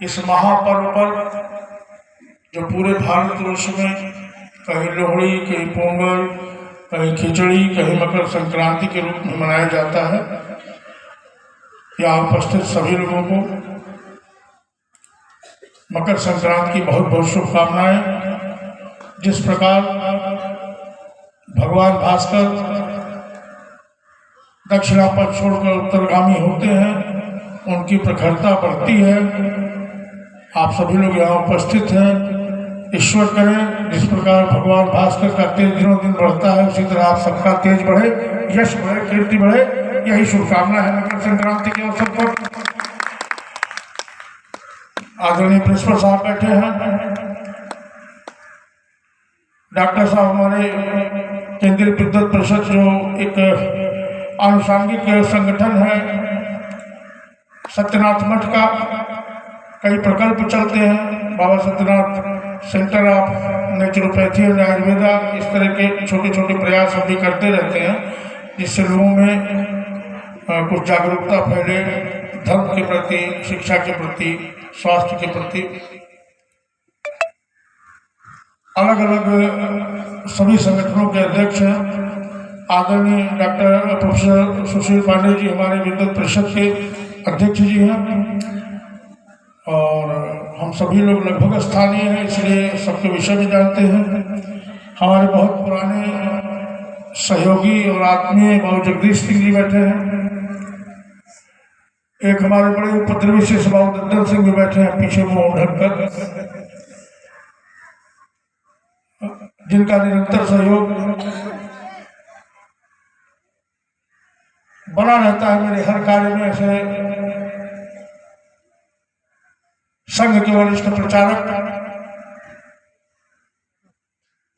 इस महापर्व पर जो पूरे भारतवर्ष में कहीं लोहड़ी, कहीं पोंगल, कहीं खिचड़ी, कहीं मकर संक्रांति के रूप में मनाया जाता है, यहाँ उपस्थित सभी लोगों को मकर संक्रांति की बहुत बहुत शुभकामनाएं। जिस प्रकार भगवान भास्कर दक्षिणा पथ छोड़कर उत्तरगामी होते हैं, उनकी प्रखरता बढ़ती है। आप सभी लोग यहाँ उपस्थित हैं, ईश्वर करें जिस प्रकार भगवान भास्कर का तेज दिनों दिन बढ़ता है, उसी तरह आप सबका तेज बढ़े, यश बढ़े, कीर्ति बढ़े, यही शुभकामना है मकर संक्रांति के अवसर पर। आदरणीय प्रिंसिपल साहब बैठे हैं, डॉक्टर साहब हमारे केंद्रीय विद्युत परिषद जो एक आनुषांगिक संगठन है, सत्यनाथ मठ का कई प्रकल्प चलते हैं, Baba Satyanath centre of naturopathy and Ayurveda, इस तरह के छोटे छोटे प्रयास हम भी करते रहते हैं, जिससे लोगों में कुछ जागरूकता फैले, धर्म के प्रति, शिक्षा के प्रति, स्वास्थ्य के प्रति। अलग अलग सभी संगठनों के अध्यक्ष हैं आदरणीय डॉक्टर प्रोफेसर सुशील पांडे जी, हमारे विद्युत परिषद के अध्यक्ष जी हैं, और हम सभी लोग लगभग स्थानीय हैं, इसलिए सबके विषय में जानते हैं। हमारे बहुत पुराने सहयोगी और आत्मीय बाबू जगदीश सिंह जी बैठे हैं, एक हमारे बड़े उपद्रवी से बाबू दद्दन सिंह भी बैठे हैं पीछे मुंह ढककर, जिनका निरंतर सहयोग बना रहता है मेरे हर कार्य में। ऐसे संघ के वरिष्ठ प्रचारक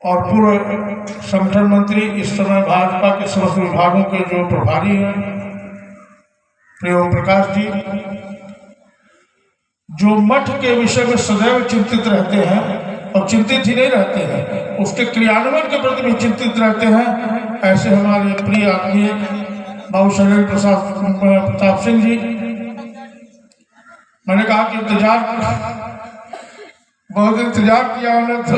और पूर्व संगठन मंत्री, इस समय भाजपा के समस्त विभागों के जो प्रभारी हैं, प्रियम प्रकाश जी, जो मठ के विषय में सदैव चिंतित रहते हैं, और चिंतित ही नहीं रहते हैं, उसके क्रियान्वयन के प्रति भी चिंतित रहते हैं। ऐसे हमारे प्रिय आत्मीय बाबू शैलेंद्र प्रताप सिंह जी, मैंने कहा कि बहुत इंतजार किया हमने, तो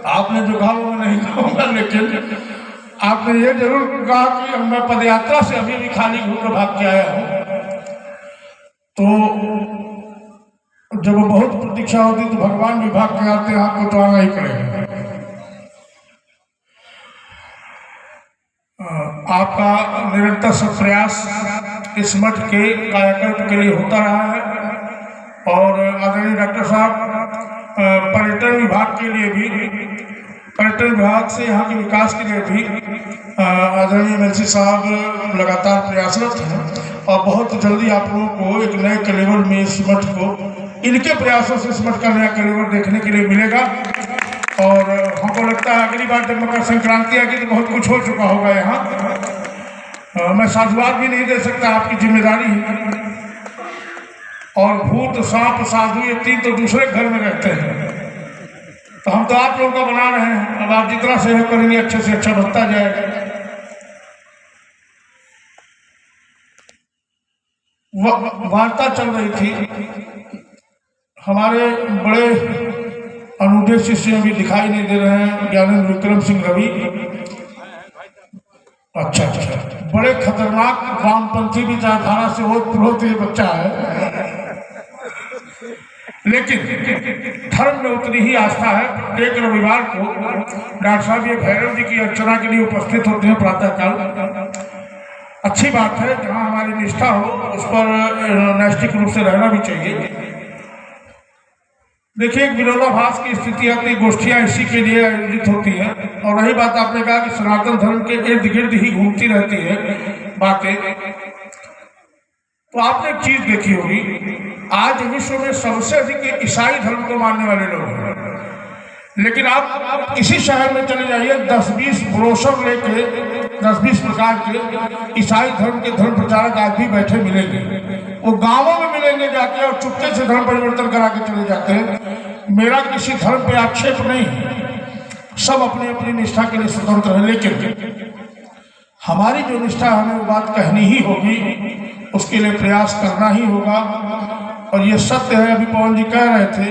आपने जो कहा वो नहीं कहूँगा, लेकिन आपने ये जरूर कहा कि मैं पदयात्रा से अभी भी खाली घूमकर भाग के आया हूँ, तो जब बहुत प्रतीक्षा होती तो भगवान भी भाग के आते हैं, आपको तो आना ही पड़ेगा। आपका निरंतर सब प्रयास इस मठ के कायाकल्प के लिए होता रहा है, और आदरणीय डॉक्टर साहब पर्यटन विभाग के लिए भी, पर्यटन विभाग से यहाँ के विकास के लिए भी आदरणीय एमएलसी साहब लगातार प्रयासरत हैं, और बहुत जल्दी आप लोगों को एक नए कलेवर में इस मठ को, इनके प्रयासों से इस मठ का नया कलेवर देखने के लिए मिलेगा। और हमको लगता है अगली बार जब मकर संक्रांति आएगी तो बहुत कुछ हो चुका होगा यहाँ। मैं साधुवाद भी नहीं दे सकता, आपकी जिम्मेदारी है, और भूत, सांप, साधु, ये तीन तो दूसरे घर में रहते हैं, तो हम तो आप लोगों का बना रहे हैं। अब आप जितना सहयोग करेंगे अच्छे से अच्छा बनता जाएगा। वार्ता चल रही थी, हमारे बड़े अनूठे शिष्य अभी दिखाई नहीं दे रहे हैं, ज्ञानेंद्र विक्रम सिंह रवि, अच्छा, बड़े खतरनाक वामपंथी विचारधारा से ओतप्रोत ये बच्चा है, लेकिन धर्म में उतनी ही आस्था है। प्रत्येक रविवार को डॉक्टर साहब ये भैरव जी की अर्चना के लिए उपस्थित होते हैं प्रातःकाल। अच्छी बात है, जहाँ हमारी निष्ठा हो उस पर नैष्ठिक रूप से रहना भी चाहिए। देखिए, एक विरोधाभास की स्थिति आती, गोष्ठियां इसी के लिए आयोजित होती हैं, और रही बात आपने कहा कि सनातन धर्म के इर्द गिर्द ही घूमती रहती है बातें, तो आपने एक चीज देखी होगी, आज विश्व में सबसे अधिक ईसाई धर्म को मानने वाले लोग हैं, लेकिन आप इसी शहर में चले जाइए, 10-20 ब्रोशर लेके 10-20 प्रकार के ईसाई धर्म के धर्म प्रचारक आज भी बैठे मिलेंगे। वो गांवों में मिलेंगे जाके, और चुपके से धर्म परिवर्तन करा के चले जाते हैं। मेरा किसी धर्म पे आक्षेप नहीं है, सब अपनी अपनी निष्ठा के लिए स्वतंत्र है, लेकिन हमारी जो निष्ठा, हमें वो बात कहनी ही होगी, उसके लिए प्रयास करना ही होगा। और ये सत्य है, अभी पवन जी कह रहे थे,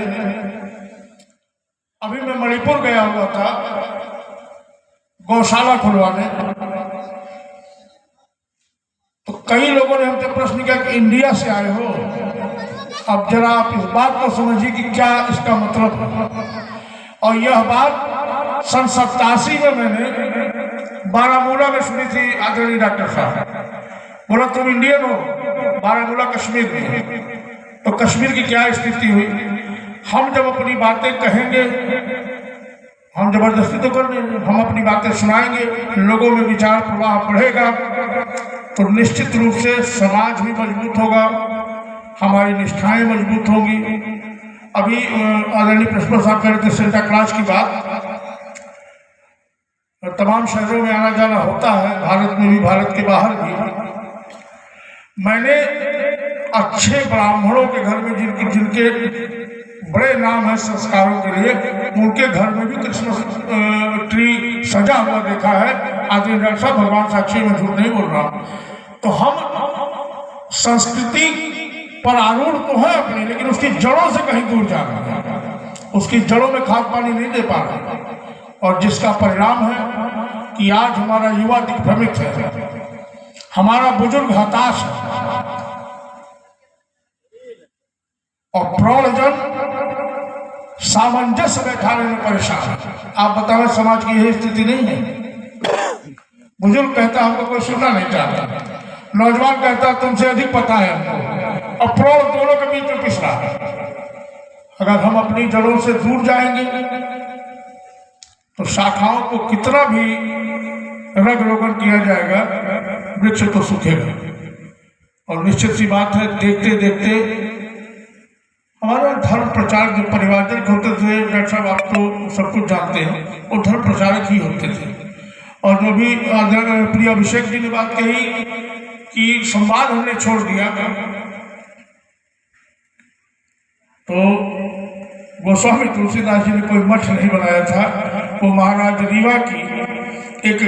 अभी मैं मणिपुर गया हुआ था गौशाला खुलवाने, तो कई लोगों ने हमसे प्रश्न किया कि इंडिया से आए हो, अब जरा आप इस बात को समझिए कि क्या इसका मतलब है। और यह बात सन 87 में मैंने बारामूला में सुनी थी। आदरणीय डॉक्टर साहब बोला तुम इंडियन हो, बारामूला कश्मीर में, तो कश्मीर की क्या स्थिति हुई। हम जब अपनी बातें कहेंगे, हम जबरदस्ती तो कर देंगे, हम अपनी बातें सुनाएंगे, लोगों में विचार प्रवाह बढ़ेगा, तो निश्चित रूप से समाज भी मजबूत होगा, हमारी निष्ठाएं मजबूत होंगी। अभी आदरणीय प्रिंसिपल साहब कह रहे थे सेंटा क्लास की बात, तमाम शहरों में आना जाना होता है, भारत में भी, भारत के बाहर भी। मैंने अच्छे ब्राह्मणों के घर में जिनके बड़े नाम है संस्कारों के लिए, उनके घर में भी क्रिसमस ट्री सजा हुआ देखा है। आदरणीय डॉक्टर साहब, भगवान साक्षी, में झूठ नहीं बोल रहा हूँ। तो हम संस्कृति पर आरूढ़ तो है अपनी, लेकिन उसकी जड़ों से कहीं दूर जा रहे हैं, उसकी जड़ों में खाद पानी नहीं दे पा रहे, और जिसका परिणाम है कि आज हमारा युवा दिग्भ्रमित है, हमारा बुजुर्ग हताश है, और प्रौढ़जन सामंजस्य बैठाने में परेशान है। आप बताओ, समाज की यही स्थिति नहीं है। बुजुर्ग कहता हमको कोई सुनना नहीं चाहता, नौजवान कहता तुमसे अधिक पता है हमको, और प्रौढ़ दोनों के बीच में पिस रहा है। अगर हम अपनी जड़ों से दूर जाएंगे तो शाखाओं को कितना भी रग रोगन किया जाएगा, वृक्ष तो सूखेगा। और निश्चित सी बात है, देखते देखते हमारा धर्म प्रचारक जो परिवारजन होते थे, डॉक्टर साहब आप तो सब कुछ जानते हैं, वो धर्म प्रचारक ही होते थे। और जो भी प्रिय अभिषेक जी ने बात कही कि संवाद हमने छोड़ दिया, तो गोस्वामी तुलसीदास जी ने कोई मठ नहीं बनाया था, वो महाराज रीवा की एक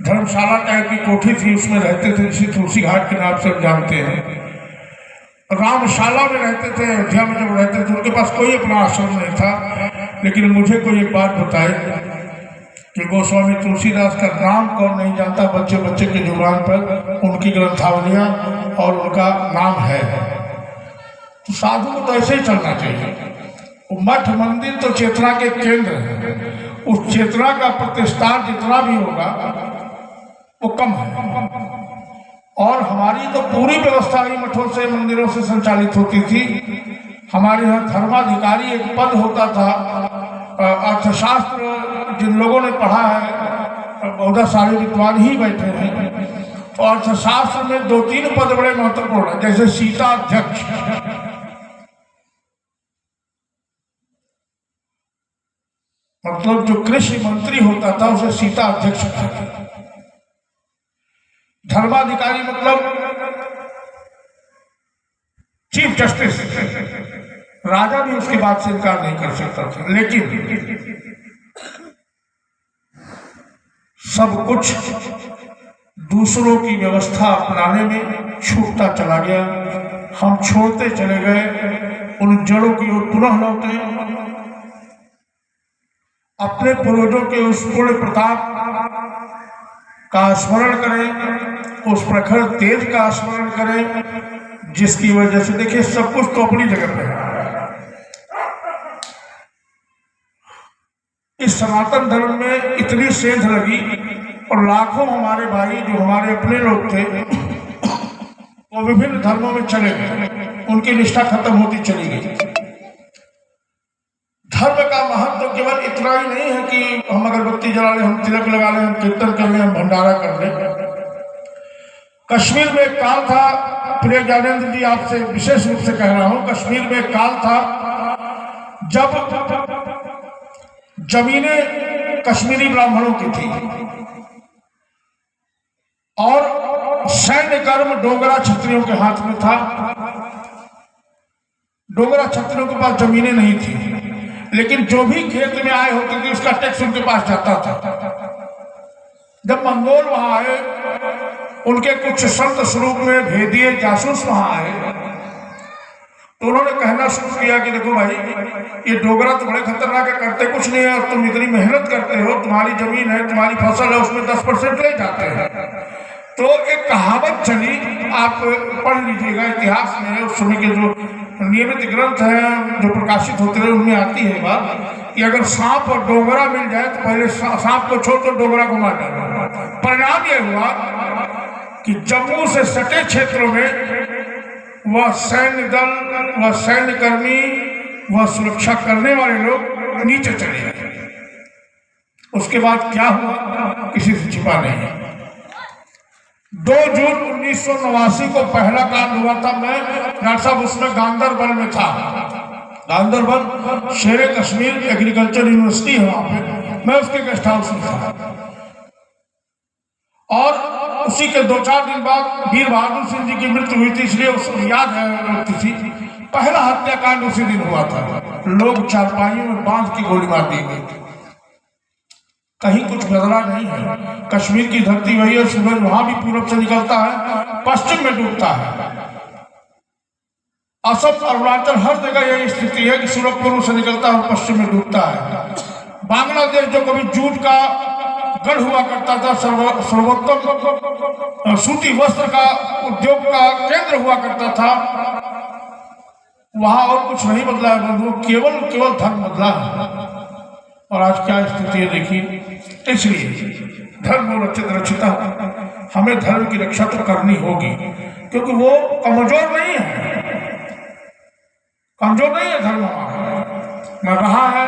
धर्मशाला टाइप की कोठी थी, उसमें रहते थे, जिसे तुलसी घाट के नाम से जानते हैं। रामशाला में रहते थे, अयोध्या में जब रहते थे, उनके पास कोई अपना आश्रम नहीं था। लेकिन मुझे कोई एक बात बताए कि गोस्वामी तुलसीदास का नाम कौन नहीं जानता, बच्चे बच्चे के जुबान पर उनकी ग्रंथावलियाँ और उनका नाम है। तो साधु को तो ऐसे ही चलना चाहिए। मठ मंदिर तो चेतना के केंद्र है, उस चेतना का प्रतिष्ठान जितना भी होगा वो कम है। और हमारी तो पूरी व्यवस्था ही मठों से, मंदिरों से संचालित होती थी। हमारे यहाँ धर्माधिकारी एक पद होता था। अर्थशास्त्र जिन लोगों ने पढ़ा है, बहुत सारे विद्वान ही बैठे हैं, तो अर्थशास्त्र में 2-3 पद बड़े महत्वपूर्ण है, जैसे सीता अध्यक्ष, मतलब जो कृषि मंत्री होता था उसे सीता अध्यक्ष कहते थे। धर्माधिकारी मतलब चीफ जस्टिस, राजा भी उसकी बात से इनकार नहीं कर सकता था। लेकिन सब कुछ दूसरों की व्यवस्था अपनाने में छूटता चला गया, हम छोड़ते चले गए, उन जड़ों की ओर पुनः लौटे, अपने पूर्वजों के उस पूर्ण प्रताप का स्मरण करें, उस प्रखर तेज का स्मरण करें, जिसकी वजह से देखिए सब कुछ तो अपनी जगह पे है। इस सनातन धर्म में इतनी सेंध लगी, और लाखों हमारे भाई जो हमारे अपने लोग थे वो विभिन्न धर्मों में चले गए, उनकी निष्ठा खत्म होती चली गई। धर्म का महत्व केवल इतना ही नहीं है कि हम अगरबत्ती जला लें, हम तिलक लगा लें, हम कीर्तन कर लें, हम भंडारा कर लें। कश्मीर में एक काल था, प्रिय ज्ञानेंद्र जी आपसे विशेष रूप से कह रहा हूं, कश्मीर में एक काल था जब जमीनें कश्मीरी ब्राह्मणों की थी और सैन्य कर्म डोगरा क्षत्रियों के हाथ में था। डोगरा क्षत्रियों के पास जमीनें नहीं थी, लेकिन जो भी खेत में आए होते थे उसका टैक्स उनके पास जाता था। जब मंगोल वहां आए उनके कुछ संत स्वरूप में भेदिए जासूस वहां आए, तो उन्होंने कहना शुरू किया कि देखो भाई, ये डोगरा तो बड़े खतरनाक है, करते कुछ नहीं है और तुम इतनी मेहनत करते हो, तुम्हारी जमीन है, तुम्हारी फसल है, उसमें 10% ले जाते हैं। तो एक कहावत चली, आप पढ़ लीजिएगा इतिहास में, उस समय के जो नियमित ग्रंथ हैं जो प्रकाशित होते रहे उनमें आती है बात कि अगर सांप और डोगरा मिल जाए तो पहले सांप को छोड़ कर डोगरा को मार डालो। परिणाम यह हुआ कि जम्मू से सटे क्षेत्रों में वह सैन्य दल, वह सैन्यकर्मी, वह सुरक्षा करने वाले लोग नीचे चले गए। उसके बाद क्या हुआ किसी से छिपा नहीं। 2 जून 1989 को पहला कांड हुआ था। मैं डॉक्टर साहब उसमें गांदरबल में था। गांदरबल शेरे कश्मीर एग्रीकल्चर यूनिवर्सिटी है, वहां पे मैं उसके गेस्ट हाउस में था। और उसी के 2-4 दिन बाद वीर बहादुर सिंह जी की मृत्यु हुई थी, इसलिए उसको याद है तिथि। पहला हत्याकांड उसी दिन हुआ था। लोग चारपाइयों में बांध की गोली मार दी गई थी। कहीं कुछ बदला नहीं है। कश्मीर की धरती वही है, सूरज वहां भी पूरब से निकलता है, पश्चिम में डूबता है। असम, अरुणाचल, हर जगह यही स्थिति है कि सूरज पूर्व से निकलता है और पश्चिम में डूबता है। बांग्लादेश जो कभी जूट का गढ़ हुआ करता था, सर्वोत्तम सूती वस्त्र का उद्योग का केंद्र हुआ करता था, वहां और कुछ नहीं बदला है बंधु, केवल धर्म बदला है। और आज क्या स्थिति है देखिए। इसलिए धर्म रक्षित रक्षिता, हमें धर्म की रक्षा तो करनी होगी, क्योंकि वो कमजोर नहीं है, कमजोर नहीं है धर्म हमारा। न रहा है